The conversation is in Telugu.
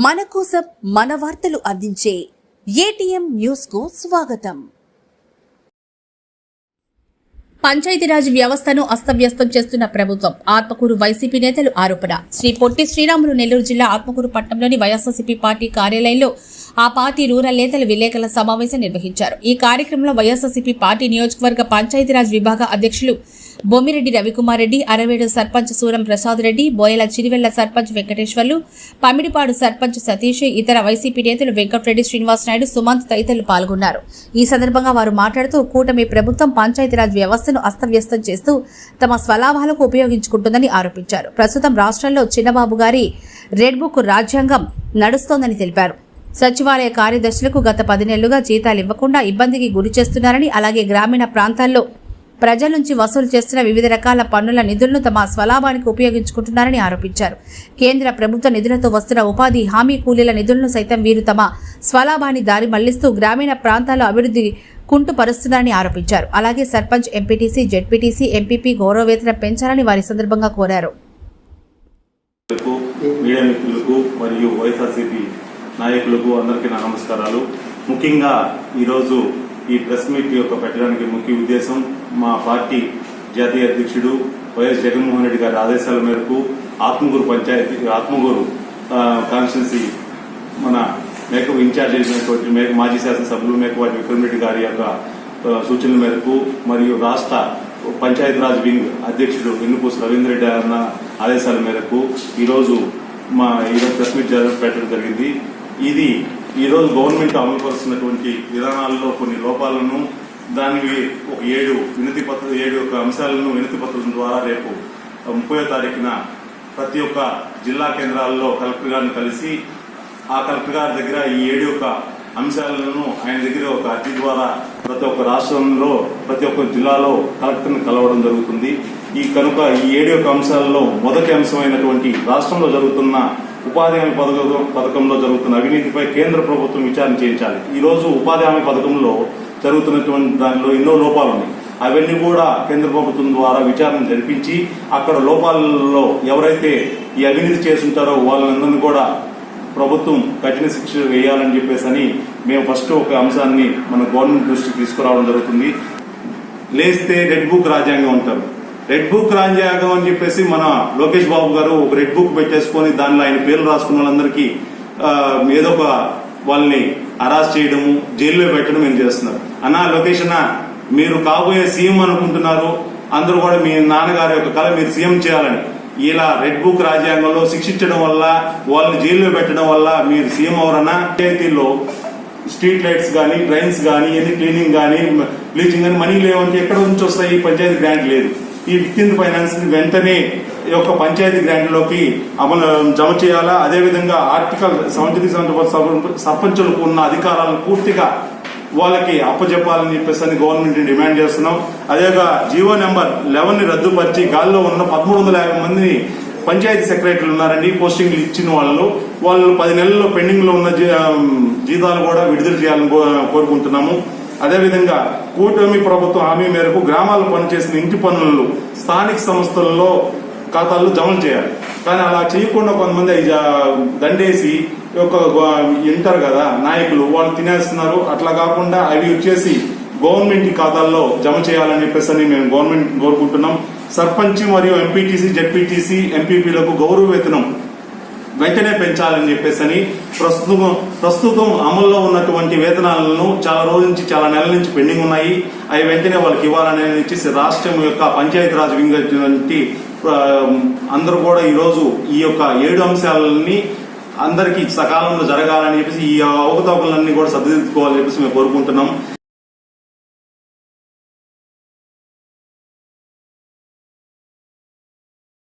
మన కోసం మన వార్తలు అందించే ఏటీఎం న్యూస్ కు స్వాగతం. పంచాయతీరాజ్ వ్యవస్థను అస్తవ్యస్తం చేస్తున్న ప్రభుత్వం, ఆత్మకూరు వైసీపీ నేతలు ఆరోపణ. శ్రీ పొట్టి శ్రీరాములు నెల్లూరు జిల్లా ఆత్మకూరు పట్టణంలోని వైఎస్ఆర్సీపీ పార్టీ కార్యాలయంలో ఆ పార్టీ రూరల్ నేతలు విలేకరుల సమావేశం నిర్వహించారు. ఈ కార్యక్రమంలో వైఎస్ఆర్సీపీ పార్టీ నియోజకవర్గ పంచాయతీరాజ్ విభాగ అధ్యక్షులు బొమ్మిరెడ్డి రవికుమార్ రెడ్డి, అరవేడు సర్పంచ్ సూరం ప్రసాద్ రెడ్డి, బోయల చిరివెళ్ల సర్పంచ్ వెంకటేశ్వర్లు, పమిడిపాడు సర్పంచ్ సతీష్, ఇతర వైసీపీ నేతలు వెంకటరెడ్డి, శ్రీనివాస్ నాయుడు, సుమంత్ తదితరులు పాల్గొన్నారు. ఈ సందర్భంగా వారు మాట్లాడుతూ, కూటమి ప్రభుత్వం పంచాయతీరాజ్ వ్యవస్థను అస్తవ్యస్తం చేస్తూ తమ స్వలాభాలకు ఉపయోగించుకుంటుందని ఆరోపించారు. ప్రస్తుతం రాష్ట్రంలో చిన్నబాబు గారి రెడ్ బుక్ రాజ్యాంగం నడుస్తోందని తెలిపారు. సచివాలయ కార్యదర్శులకు గత 10 నెలలుగా జీతాలు ఇవ్వకుండా ఇబ్బందికి గురి చేస్తున్నారని, అలాగే గ్రామీణ ప్రాంతాల్లో ప్రజల నుంచి వసూలు చేస్తున్న వివిధ రకాల పన్నుల నిధులను తమ స్వలాభానికి ఉపయోగించుకుంటున్నారని ఆరోపించారు. కేంద్ర ప్రభుత్వ నిధులతో వస్తున్న ఉపాధి హామీ కూలీల నిధులను సైతం వీరు తమ స్వలాభాన్ని దారి మళ్లిస్తూ గ్రామీణ ప్రాంతాల అభివృద్ధి కుంటుపరుస్తున్నారని ఆరోపించారు. అలాగే సర్పంచ్, ఎంపీటీసీ, జెడ్పీటీసీ, ఎంపీపీ గౌరవ వేతనం పెంచాలని వారి సందర్భంగా కోరారు. నాయకులకు అందరికీ నా నమస్కారాలు. ముఖ్యంగా ఈరోజు ఈ ప్రెస్ మీట్ యొక్క పెట్టడానికి ముఖ్య ఉద్దేశం, మా పార్టీ జాతీయ అధ్యక్షుడు వైఎస్ జగన్మోహన్ రెడ్డి గారి ఆదేశాల మేరకు ఆత్మకూరు కాన్స్టిట్యున్సీ మన మేకప్ ఇన్ఛార్జ్ అయినటువంటి మాజీ శాసనసభ్యులు మేకపాటి విక్రమరెడ్డి గారి యొక్క సూచనల మేరకు మరియు రాష్ట్ర పంచాయతీరాజ్ వింగ్ అధ్యక్షుడు వెన్నుపూస రవీంద్ర రెడ్డి అన్న ఆదేశాల మేరకు ఈరోజు ప్రెస్ మీట్ పెట్టడం జరిగింది. ఇది ఈరోజు గవర్నమెంట్ అమలుపరుస్తున్నటువంటి విధానాల్లో కొన్ని లోపాలను, దానికి ఒక 7 అంశాలను వినతి పత్రం ద్వారా రేపు 30వ తారీఖున ప్రతి ఒక్క జిల్లా కేంద్రాల్లో కలెక్టర్ గారిని కలిసి ఆ కలెక్టర్ గారి దగ్గర ఈ 7 అంశాలను ఆయన దగ్గర ఒక అర్జీ ద్వారా ప్రతి ఒక్క రాష్ట్రంలో ప్రతి ఒక్క జిల్లాలో కలెక్టర్ని కలవడం జరుగుతుంది. ఈ 7 అంశాలలో మొదటి అంశమైనటువంటి రాష్ట్రంలో జరుగుతున్న ఉపాధి హామీ పథకంలో జరుగుతున్న అవినీతిపై కేంద్ర ప్రభుత్వం విచారణ చేయించాలి. ఈ రోజు ఉపాధి హామీ పథకంలో జరుగుతున్నటువంటి దానిలో ఎన్నో లోపాలు ఉన్నాయి. అవన్నీ కూడా కేంద్ర ప్రభుత్వం ద్వారా విచారణ జరిపించి అక్కడ లోపాలలో ఎవరైతే ఈ అవినీతి చేస్తుంటారో వాళ్ళందరినీ కూడా ప్రభుత్వం కఠిన శిక్ష వేయాలని చెప్పేసి మేము ఫస్ట్ ఒక అంశాన్ని మన గవర్నమెంట్ దృష్టికి తీసుకురావడం జరుగుతుంది. లేస్తే రెడ్ బుక్ రాజ్యాంగం అంటారు. రెడ్ బుక్ రాజ్యాంగం అని చెప్పేసి మన లోకేష్ బాబు గారు ఒక రెడ్ బుక్ పెట్టేసుకొని దానిలో ఆయన పేర్లు రాసుకున్న వాళ్ళందరికీ ఏదో ఒక వాళ్ళని అరెస్ట్ చేయడము, జైల్లో పెట్టడం ఏం చేస్తున్నారు. లోకేష్ అన్న, మీరు కాబోయే సీఎం అనుకుంటున్నారు, అందరూ కూడా మీ నాన్నగారి యొక్క కళ మీరు సీఎం చేయాలని. ఇలా రెడ్ బుక్ రాజ్యాంగంలో శిక్షించడం వల్ల, వాళ్ళని జైల్లో పెట్టడం వల్ల మీరు సీఎం అవరన్నా? పంచాయతీల్లో స్ట్రీట్ లైట్స్ కానీ, డ్రైన్స్ కానీ, ఎన్ని క్లీనింగ్ కానీ, బ్లీచింగ్ కానీ మనీ లేవంటే ఎక్కడ నుంచి వస్తాయి? పంచాయతీ గ్రాంట్ లేదు. ఈ 15th ఫైనాన్స్ వెంటనే ఈ యొక్క పంచాయతీ గ్రాంట్లోకి జమ చేయాలా. అదేవిధంగా ఆర్టికల్ 73 సర్పంచులకు ఉన్న అధికారాలను పూర్తిగా వాళ్ళకి అప్పచెప్పాలని చెప్పేసి గవర్నమెంట్ డిమాండ్ చేస్తున్నాం. అదేగా జీవో నెంబర్ 11ని రద్దుపరిచి గాల్లో ఉన్న 1350 మందిని పంచాయతీ సెక్రటరీలు ఉన్నారండి, పోస్టింగ్లు ఇచ్చిన వాళ్ళు 10 నెలల్లో పెండింగ్ లో ఉన్న జీతాలు కూడా విడుదల చేయాలని కోరుకుంటున్నాము. అదేవిధంగా కూటమి ప్రభుత్వం హామీ మేరకు గ్రామాల్లో పనిచేసిన ఇంటి పన్నులు స్థానిక సంస్థల్లో ఖాతాల్లో జమ చేయాలి. కానీ అలా చేయకుండా కొంతమంది దండేసి వింటారు కదా నాయకులు, వాళ్ళు తినేస్తున్నారు. అట్లా కాకుండా అవి వచ్చేసి గవర్నమెంట్ ఖాతాల్లో జమ చేయాలని చెప్పేసి మేము గవర్నమెంట్ కోరుకుంటున్నాం. సర్పంచ్ మరియు ఎంపీటీసీ, జెడ్పీటీసీ, ఎంపీపీలకు గౌరవ వేతనం వెంటనే పెంచాలని చెప్పేసి ప్రస్తుతం అమల్లో ఉన్నటువంటి వేతనాలను చాలా రోజుల నుంచి, చాలా నెలల నుంచి పెండింగ్ ఉన్నాయి. అవి వెంటనే వాళ్ళకి ఇవ్వాలని రాష్ట్రం యొక్క పంచాయతీరాజ్ వింగ్ అందరూ కూడా ఈరోజు ఈ యొక్క 7 అంశాలని అందరికీ సకాలంలో జరగాలని చెప్పేసి ఈ అవకతవకలన్నీ కూడా సరిదిద్దుకోవాలని చెప్పేసి మేము కోరుకుంటున్నాం.